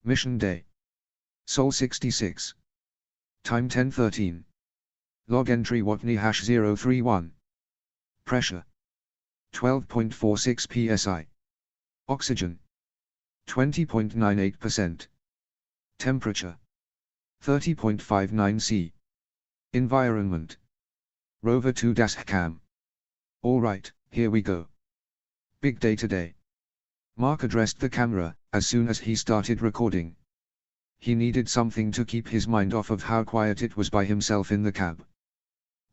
Mission Day. Sol 66. Time 10:13. Log entry Watney #031. Pressure 12.46 psi. Oxygen 20.98%. Temperature 30.59 C. Environment Rover 2-cam. Alright, here we go. Big day today. Mark addressed the camera as soon as he started recording. He needed something to keep his mind off of how quiet it was by himself in the cab.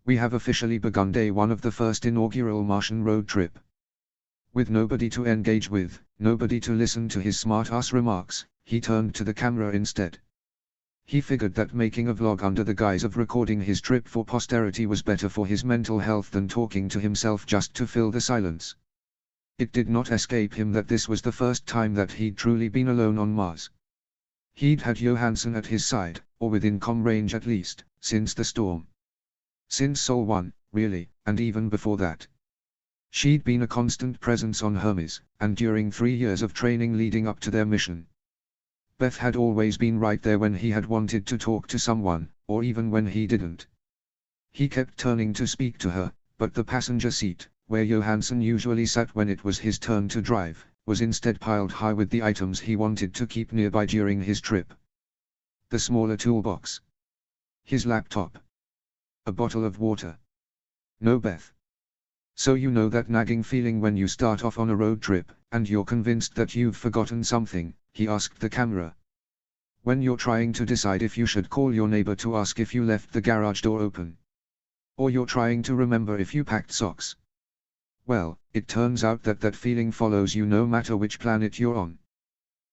We have officially begun day one of the first inaugural Martian road trip. With nobody to engage with, nobody to listen to his smart-ass remarks, he turned to the camera instead. He figured that making a vlog under the guise of recording his trip for posterity was better for his mental health than talking to himself just to fill the silence. It did not escape him that this was the first time that he'd truly been alone on Mars. He'd had Johansson at his side, or within comm range at least, since the storm. Since Sol 1, really, and even before that. She'd been a constant presence on Hermes, and during 3 years of training leading up to their mission. Beth had always been right there when he had wanted to talk to someone, or even when he didn't. He kept turning to speak to her, but the passenger seat, where Johansson usually sat when it was his turn to drive, was instead piled high with the items he wanted to keep nearby during his trip. The smaller toolbox. His laptop. A bottle of water. No Beth. So you know that nagging feeling when you start off on a road trip, and you're convinced that you've forgotten something, he asked the camera. When you're trying to decide if you should call your neighbor to ask if you left the garage door open. Or you're trying to remember if you packed socks. Well, it turns out that that feeling follows you no matter which planet you're on.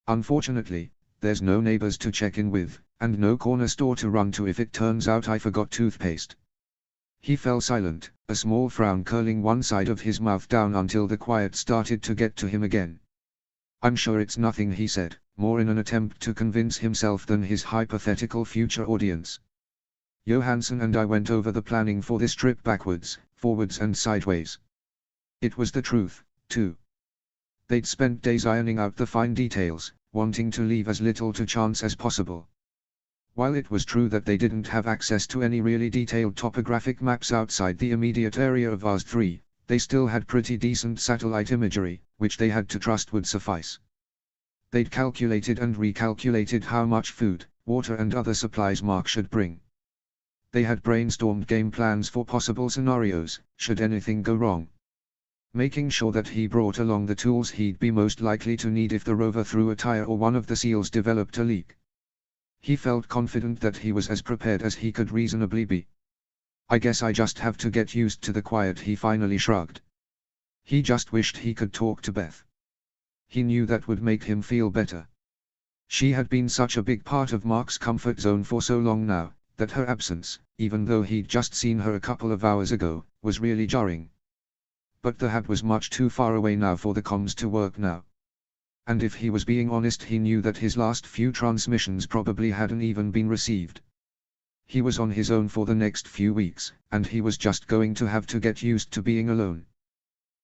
Unfortunately, there's no neighbors to check in with, and no corner store to run to if it turns out I forgot toothpaste. He fell silent, a small frown curling one side of his mouth down until the quiet started to get to him again. I'm sure it's nothing, he said, more in an attempt to convince himself than his hypothetical future audience. Johansson and I went over the planning for this trip backwards, forwards and sideways. It was the truth, too. They'd spent days ironing out the fine details, wanting to leave as little to chance as possible. While it was true that they didn't have access to any really detailed topographic maps outside the immediate area of Mars 3, they still had pretty decent satellite imagery, which they had to trust would suffice. They'd calculated and recalculated how much food, water and other supplies Mark should bring. They had brainstormed game plans for possible scenarios, should anything go wrong. Making sure that he brought along the tools he'd be most likely to need if the rover threw a tire or one of the seals developed a leak. He felt confident that he was as prepared as he could reasonably be. I guess I just have to get used to the quiet, he finally shrugged. He just wished he could talk to Beth. He knew that would make him feel better. She had been such a big part of Mark's comfort zone for so long now, that her absence, even though he'd just seen her a couple of hours ago, was really jarring. But the hab was much too far away now for the comms to work now. And if he was being honest, he knew that his last few transmissions probably hadn't even been received. He was on his own for the next few weeks, and he was just going to have to get used to being alone.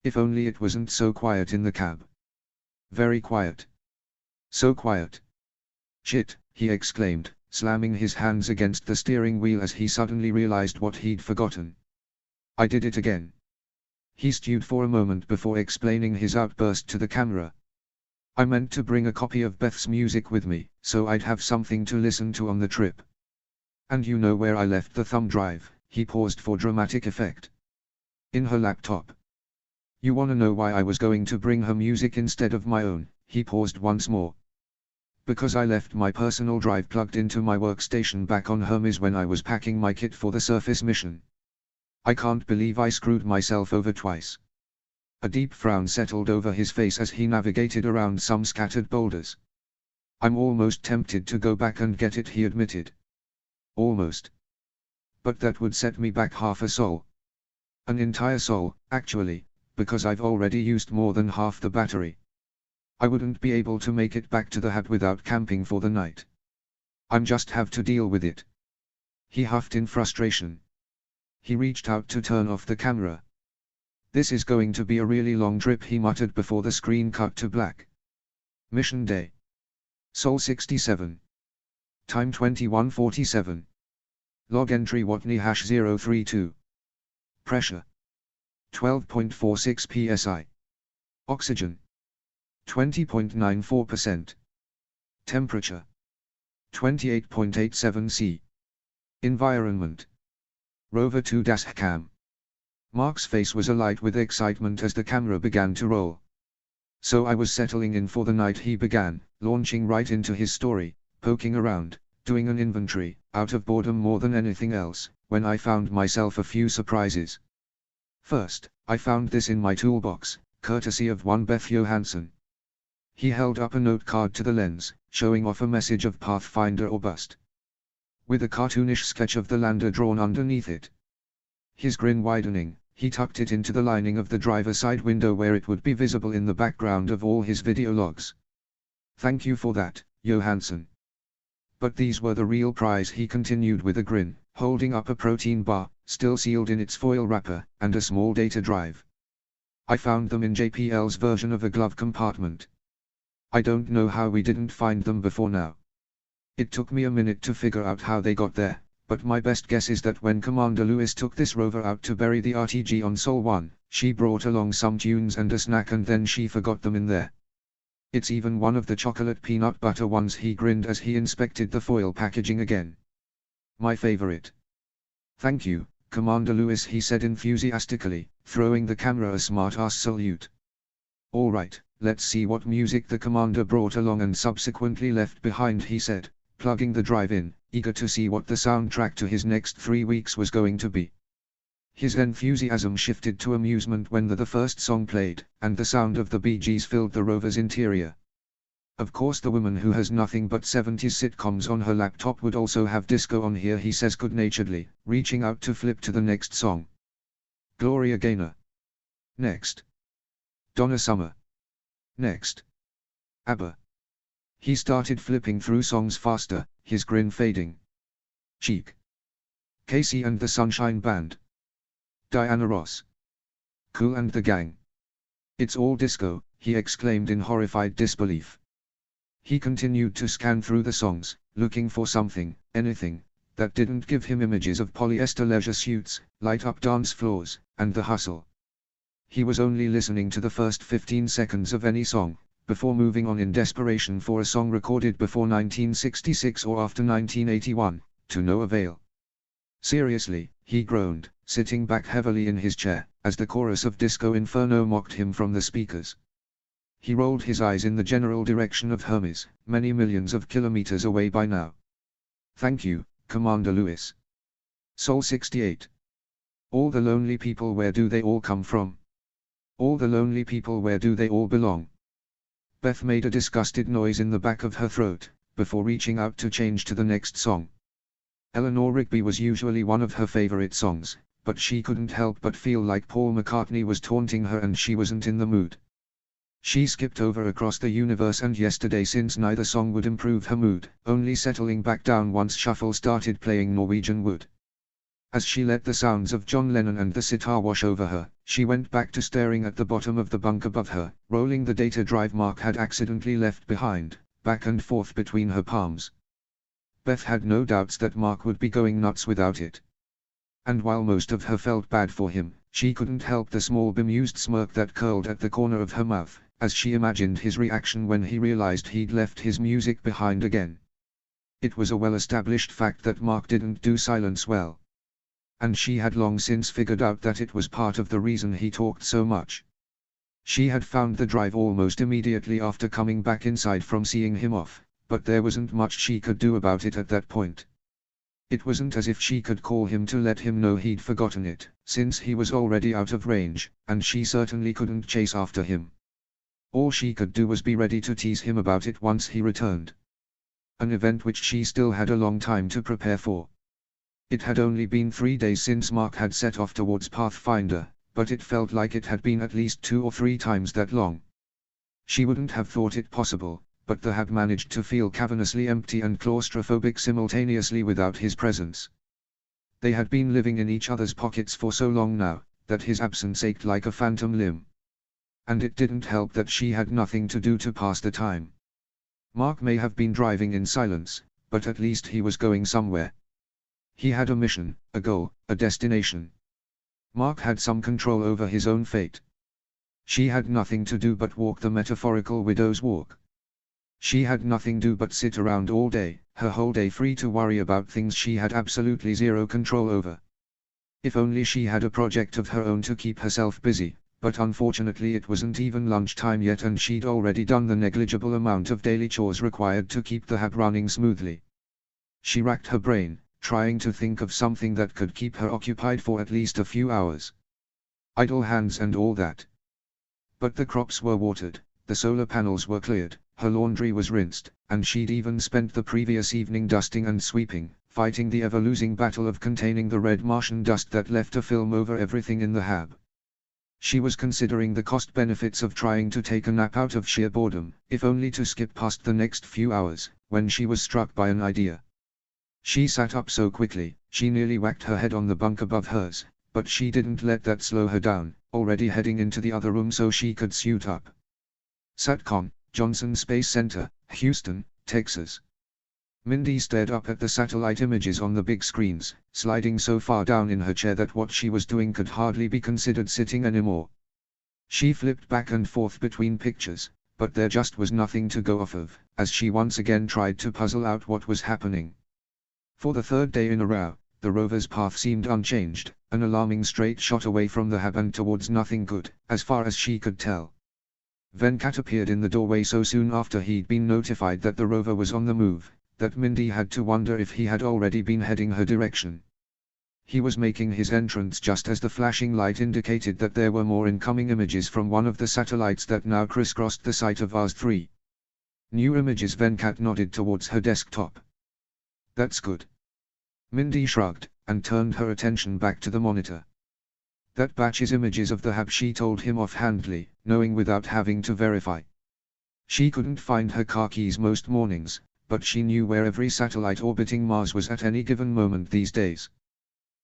If only it wasn't so quiet in the cab. Very quiet. So quiet. Shit, he exclaimed, slamming his hands against the steering wheel as he suddenly realized what he'd forgotten. I did it again. He stewed for a moment before explaining his outburst to the camera. I meant to bring a copy of Beth's music with me, so I'd have something to listen to on the trip. And you know where I left the thumb drive, he paused for dramatic effect. In her laptop. You wanna know why I was going to bring her music instead of my own, he paused once more. Because I left my personal drive plugged into my workstation back on Hermes when I was packing my kit for the surface mission. I can't believe I screwed myself over twice. A deep frown settled over his face as he navigated around some scattered boulders. I'm almost tempted to go back and get it, he admitted. Almost. But that would set me back half a sol. An entire sol, actually, because I've already used more than half the battery. I wouldn't be able to make it back to the hab without camping for the night. I'm just have to deal with it. He huffed in frustration. He reached out to turn off the camera. This is going to be a really long trip, he muttered before the screen cut to black. Mission day. Sol 67. Time 21:47. Log entry Watney #032. Pressure 12.46 psi. Oxygen 20.94%. Temperature 28.87 C. Environment Rover 2 Dashcam. Mark's face was alight with excitement as the camera began to roll. So I was settling in for the night he began, launching right into his story, poking around, doing an inventory, out of boredom more than anything else, when I found myself a few surprises. First, I found this in my toolbox, courtesy of one Beth Johansson. He held up a note card to the lens, showing off a message of Pathfinder or bust, with a cartoonish sketch of the lander drawn underneath it. His grin widening, he tucked it into the lining of the driver's side window where it would be visible in the background of all his video logs. Thank you for that, Johansson. But these were the real prize, he continued with a grin, holding up a protein bar, still sealed in its foil wrapper, and a small data drive. I found them in JPL's version of a glove compartment. I don't know how we didn't find them before now. It took me a minute to figure out how they got there, but my best guess is that when Commander Lewis took this rover out to bury the RTG on Sol 1, she brought along some tunes and a snack and then she forgot them in there. It's even one of the chocolate peanut butter ones. He grinned as he inspected the foil packaging again. My favorite. Thank you, Commander Lewis, he said enthusiastically, throwing the camera a smart-ass salute. Alright, let's see what music the commander brought along and subsequently left behind, he said, plugging the drive in, eager to see what the soundtrack to his next 3 weeks was going to be. His enthusiasm shifted to amusement when the first song played, and the sound of the Bee Gees filled the rover's interior. Of course the woman who has nothing but 70s sitcoms on her laptop would also have disco on here, he says good-naturedly, reaching out to flip to the next song. Gloria Gaynor. Next. Donna Summer. Next. ABBA. He started flipping through songs faster, his grin fading. Chic. Casey and the Sunshine Band. Diana Ross. Kool and the Gang. It's all disco, he exclaimed in horrified disbelief. He continued to scan through the songs, looking for something, anything, that didn't give him images of polyester leisure suits, light-up dance floors, and the hustle. He was only listening to the first 15 seconds of any song, before moving on in desperation for a song recorded before 1966 or after 1981, to no avail. Seriously, he groaned, sitting back heavily in his chair, as the chorus of Disco Inferno mocked him from the speakers. He rolled his eyes in the general direction of Hermes, many millions of kilometers away by now. Thank you, Commander Lewis. Sol 68. All the lonely people, where do they all come from? All the lonely people, where do they all belong? Beth made a disgusted noise in the back of her throat, before reaching out to change to the next song. Eleanor Rigby was usually one of her favorite songs, but she couldn't help but feel like Paul McCartney was taunting her and she wasn't in the mood. She skipped over Across the Universe and Yesterday since neither song would improve her mood, only settling back down once Shuffle started playing Norwegian Wood. As she let the sounds of John Lennon and the sitar wash over her, she went back to staring at the bottom of the bunk above her, rolling the data drive Mark had accidentally left behind, back and forth between her palms. Beth had no doubts that Mark would be going nuts without it. And while most of her felt bad for him, she couldn't help the small bemused smirk that curled at the corner of her mouth, as she imagined his reaction when he realized he'd left his music behind again. It was a well-established fact that Mark didn't do silence well. And she had long since figured out that it was part of the reason he talked so much. She had found the drive almost immediately after coming back inside from seeing him off, but there wasn't much she could do about it at that point. It wasn't as if she could call him to let him know he'd forgotten it, since he was already out of range, and she certainly couldn't chase after him. All she could do was be ready to tease him about it once he returned. An event which she still had a long time to prepare for. It had only been 3 days since Mark had set off towards Pathfinder, but it felt like it had been at least 2 or 3 times that long. She wouldn't have thought it possible, but they had managed to feel cavernously empty and claustrophobic simultaneously without his presence. They had been living in each other's pockets for so long now, that his absence ached like a phantom limb. And it didn't help that she had nothing to do to pass the time. Mark may have been driving in silence, but at least he was going somewhere. He had a mission, a goal, a destination. Mark had some control over his own fate. She had nothing to do but walk the metaphorical widow's walk. She had nothing to do but sit around all day, her whole day free to worry about things she had absolutely zero control over. If only she had a project of her own to keep herself busy, but unfortunately it wasn't even lunchtime yet and she'd already done the negligible amount of daily chores required to keep the hab running smoothly. She racked her brain, trying to think of something that could keep her occupied for at least a few hours. Idle hands and all that. But the crops were watered, the solar panels were cleared, her laundry was rinsed, and she'd even spent the previous evening dusting and sweeping, fighting the ever-losing battle of containing the red Martian dust that left a film over everything in the hab. She was considering the cost-benefits of trying to take a nap out of sheer boredom, if only to skip past the next few hours, when she was struck by an idea. She sat up so quickly, she nearly whacked her head on the bunk above hers, but she didn't let that slow her down, already heading into the other room so she could suit up. SATCOM, Johnson Space Center, Houston, Texas. Mindy stared up at the satellite images on the big screens, sliding so far down in her chair that what she was doing could hardly be considered sitting anymore. She flipped back and forth between pictures, but there just was nothing to go off of, as she once again tried to puzzle out what was happening. For the third day in a row, the rover's path seemed unchanged, an alarming straight shot away from the hab and towards nothing good, as far as she could tell. Venkat appeared in the doorway so soon after he'd been notified that the rover was on the move, that Mindy had to wonder if he had already been heading her direction. He was making his entrance just as the flashing light indicated that there were more incoming images from one of the satellites that now crisscrossed the site of Mars 3. New images. Venkat nodded towards her desktop. That's good. Mindy shrugged, and turned her attention back to the monitor. That batches images of the hab, she told him offhandedly, knowing without having to verify. She couldn't find her car keys most mornings, but she knew where every satellite orbiting Mars was at any given moment these days.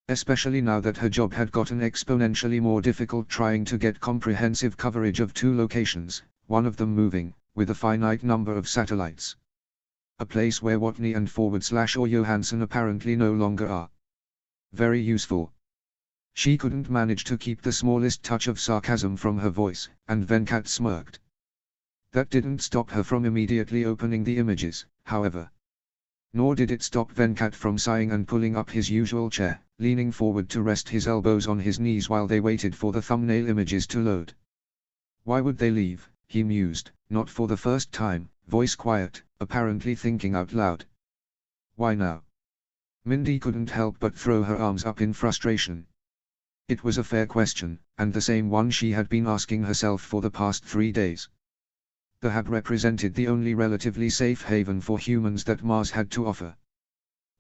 Especially now that her job had gotten exponentially more difficult trying to get comprehensive coverage of two locations, one of them moving, with a finite number of satellites. A place where Watney and / Johansson apparently no longer are. Very useful. She couldn't manage to keep the smallest touch of sarcasm from her voice, and Venkat smirked. That didn't stop her from immediately opening the images, however. Nor did it stop Venkat from sighing and pulling up his usual chair, leaning forward to rest his elbows on his knees while they waited for the thumbnail images to load. Why would they leave, he mused, not for the first time, voice quiet, apparently thinking out loud. Why now? Mindy couldn't help but throw her arms up in frustration. It was a fair question, and the same one she had been asking herself for the past 3 days. The hab represented the only relatively safe haven for humans that Mars had to offer.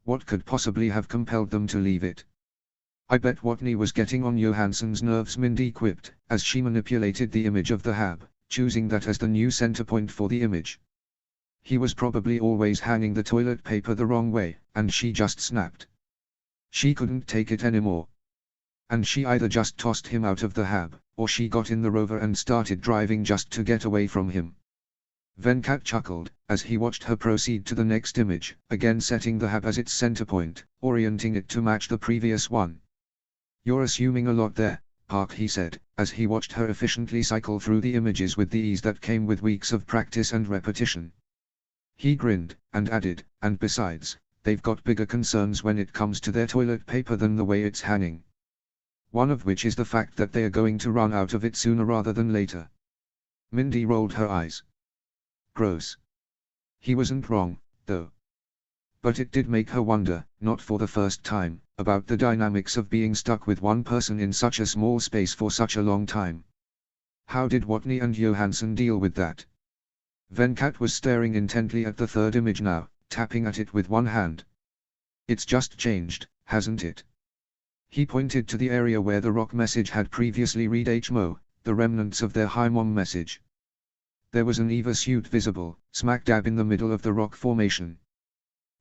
What could possibly have compelled them to leave it? I bet Watney was getting on Johansson's nerves, Mindy quipped, as she manipulated the image of the hab, choosing that as the new center point for the image. He was probably always hanging the toilet paper the wrong way, and she just snapped. She couldn't take it anymore. And she either just tossed him out of the hab, or she got in the rover and started driving just to get away from him. Venkat chuckled, as he watched her proceed to the next image, again setting the hab as its center point, orienting it to match the previous one. You're assuming a lot there, Park, he said, as he watched her efficiently cycle through the images with the ease that came with weeks of practice and repetition. He grinned, and added, and besides, they've got bigger concerns when it comes to their toilet paper than the way it's hanging. One of which is the fact that they are going to run out of it sooner rather than later. Mindy rolled her eyes. Gross. He wasn't wrong, though. But it did make her wonder, not for the first time, about the dynamics of being stuck with one person in such a small space for such a long time. How did Watney and Johansson deal with that? Venkat was staring intently at the third image now, tapping at it with one hand. It's just changed, hasn't it? He pointed to the area where the rock message had previously read HMO, the remnants of their Hi Mom message. There was an EVA suit visible, smack dab in the middle of the rock formation.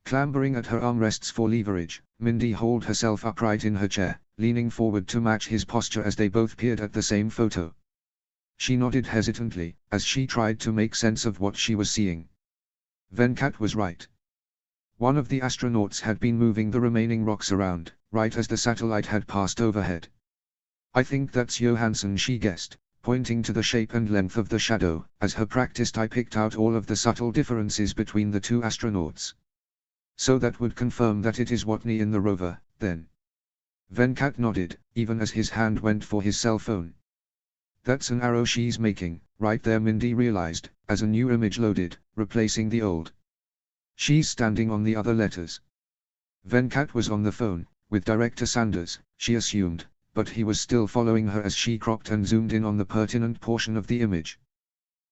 Clambering at her armrests for leverage, Mindy hauled herself upright in her chair, leaning forward to match his posture as they both peered at the same photo. She nodded hesitantly, as she tried to make sense of what she was seeing. Venkat was right. One of the astronauts had been moving the remaining rocks around, right as the satellite had passed overhead. "I think that's Johansson," she guessed, pointing to the shape and length of the shadow. As her practiced eye picked out all of the subtle differences between the two astronauts. "So that would confirm that it is Watney in the rover, then?" Venkat nodded, even as his hand went for his cell phone. "That's an arrow she's making, right there," Mindy realized, as a new image loaded, replacing the old. "She's standing on the other letters." Venkat was on the phone, with Director Sanders, she assumed, but he was still following her as she cropped and zoomed in on the pertinent portion of the image.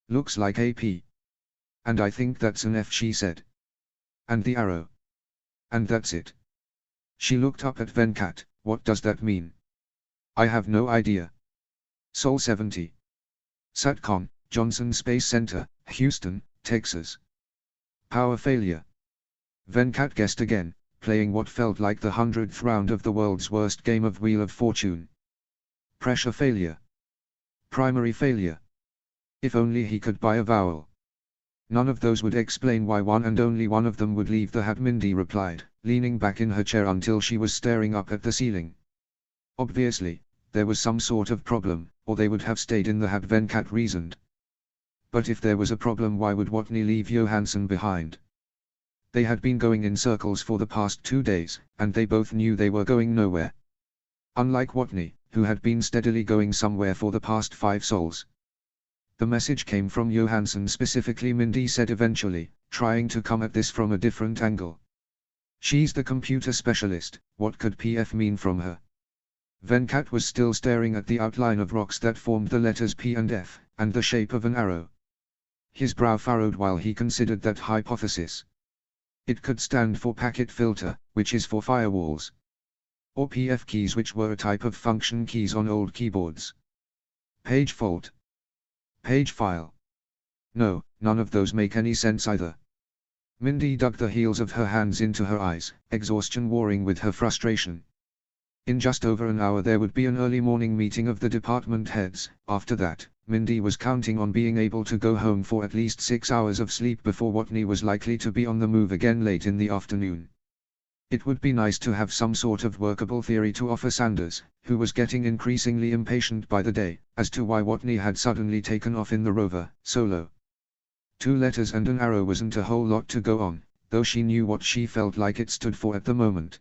"Looks like a P. And I think that's an F," she said. "And the arrow. And that's it." She looked up at Venkat. "What does that mean?" "I have no idea." Sol 70. Satcom, Johnson Space Center, Houston, Texas. "Power failure." Venkat guessed again, playing what felt like the 100th round of the world's worst game of Wheel of Fortune. "Pressure failure." "Primary failure." If only he could buy a vowel. "None of those would explain why one and only one of them would leave the HUD," Mindy replied, leaning back in her chair until she was staring up at the ceiling. "Obviously, there was some sort of problem, or they would have stayed in the HUD," Venkat reasoned. "But if there was a problem, why would Watney leave Johansson behind?" They had been going in circles for the past 2 days, and they both knew they were going nowhere. Unlike Watney, who had been steadily going somewhere for the past 5 sols. "The message came from Johansson specifically," Mindy said eventually, trying to come at this from a different angle. "She's the computer specialist, what could PF mean from her?" Venkat was still staring at the outline of rocks that formed the letters P and F, and the shape of an arrow. His brow furrowed while he considered that hypothesis. It could stand for packet filter, which is for firewalls. Or PF keys, which were a type of function keys on old keyboards. Page fault. Page file. No, none of those make any sense either. Mindy dug the heels of her hands into her eyes, exhaustion warring with her frustration. In just over an hour there would be an early morning meeting of the department heads. After that, Mindy was counting on being able to go home for at least 6 hours of sleep before Watney was likely to be on the move again late in the afternoon. It would be nice to have some sort of workable theory to offer Sanders, who was getting increasingly impatient by the day, as to why Watney had suddenly taken off in the rover, solo. 2 letters and an arrow wasn't a whole lot to go on, though she knew what she felt like it stood for at the moment.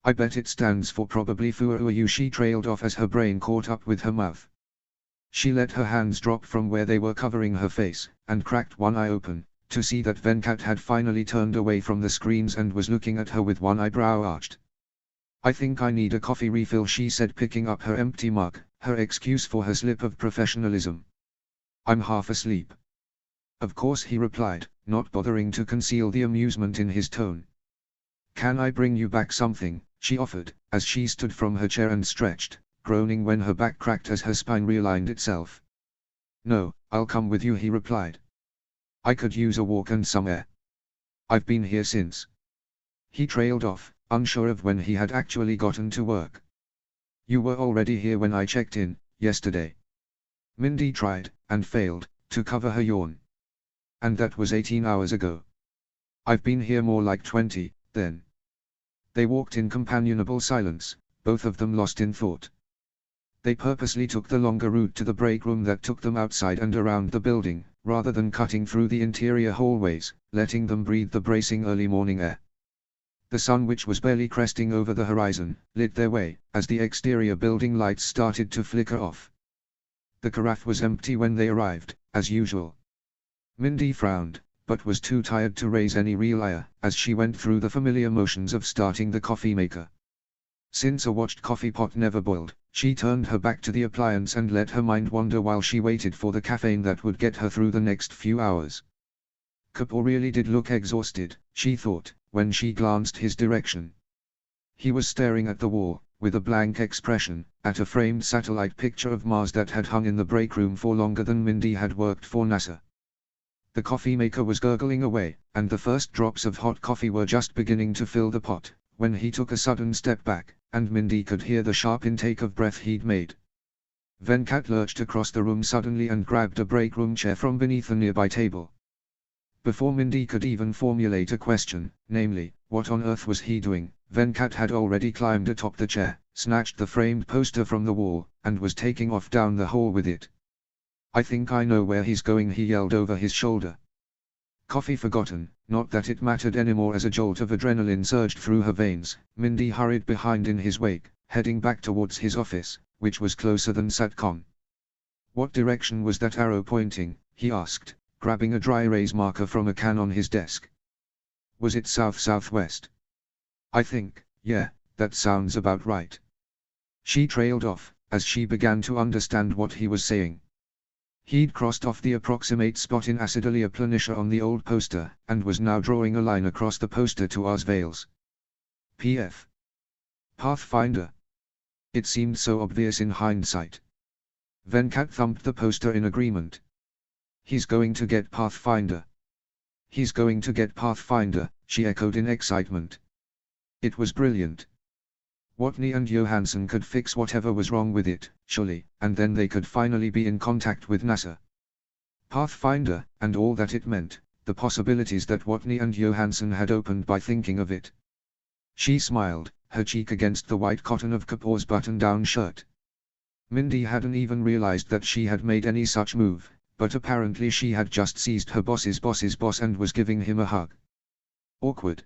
"I bet it stands for probably Fuayu," she trailed off as her brain caught up with her mouth. She let her hands drop from where they were covering her face, and cracked one eye open, to see that Venkat had finally turned away from the screens and was looking at her with one eyebrow arched. "I think I need a coffee refill," she said, picking up her empty mug, her excuse for her slip of professionalism. "I'm half asleep." "Of course," he replied, not bothering to conceal the amusement in his tone. "Can I bring you back something?" she offered, as she stood from her chair and stretched, groaning when her back cracked as her spine realigned itself. "No, I'll come with you," he replied. "I could use a walk and some air. I've been here since." He trailed off, unsure of when he had actually gotten to work. "You were already here when I checked in, yesterday." Mindy tried, and failed, to cover her yawn. "And that was 18 hours ago." "I've been here more like 20, then." They walked in companionable silence, both of them lost in thought. They purposely took the longer route to the break room that took them outside and around the building, rather than cutting through the interior hallways, letting them breathe the bracing early morning air. The sun, which was barely cresting over the horizon, lit their way, as the exterior building lights started to flicker off. The carafe was empty when they arrived, as usual. Mindy frowned, but was too tired to raise any real ire, as she went through the familiar motions of starting the coffee maker. Since a watched coffee pot never boiled, she turned her back to the appliance and let her mind wander while she waited for the caffeine that would get her through the next few hours. Kapoor really did look exhausted, she thought, when she glanced his direction. He was staring at the wall, with a blank expression, at a framed satellite picture of Mars that had hung in the break room for longer than Mindy had worked for NASA. The coffee maker was gurgling away, and the first drops of hot coffee were just beginning to fill the pot, when he took a sudden step back, and Mindy could hear the sharp intake of breath he'd made. Venkat lurched across the room suddenly and grabbed a break room chair from beneath a nearby table. Before Mindy could even formulate a question, namely, what on earth was he doing, Venkat had already climbed atop the chair, snatched the framed poster from the wall, and was taking off down the hall with it. "I think I know where he's going," he yelled over his shoulder. Coffee forgotten, not that it mattered anymore as a jolt of adrenaline surged through her veins, Mindy hurried behind in his wake, heading back towards his office, which was closer than Satcom. "What direction was that arrow pointing?" he asked, grabbing a dry erase marker from a can on his desk. "Was it south-southwest?" "I think, yeah, that sounds about right." She trailed off, as she began to understand what he was saying. He'd crossed off the approximate spot in Acidalia Planitia on the old poster, and was now drawing a line across the poster to Oz Vales. P.F. Pathfinder. It seemed so obvious in hindsight. Venkat thumped the poster in agreement. "He's going to get Pathfinder. He's going to get Pathfinder," she echoed in excitement. It was brilliant. Watney and Johansson could fix whatever was wrong with it, surely, and then they could finally be in contact with NASA. Pathfinder, and all that it meant, the possibilities that Watney and Johansson had opened by thinking of it. She smiled, her cheek against the white cotton of Kapoor's button-down shirt. Mindy hadn't even realized that she had made any such move, but apparently she had just seized her boss's boss and was giving him a hug. Awkward.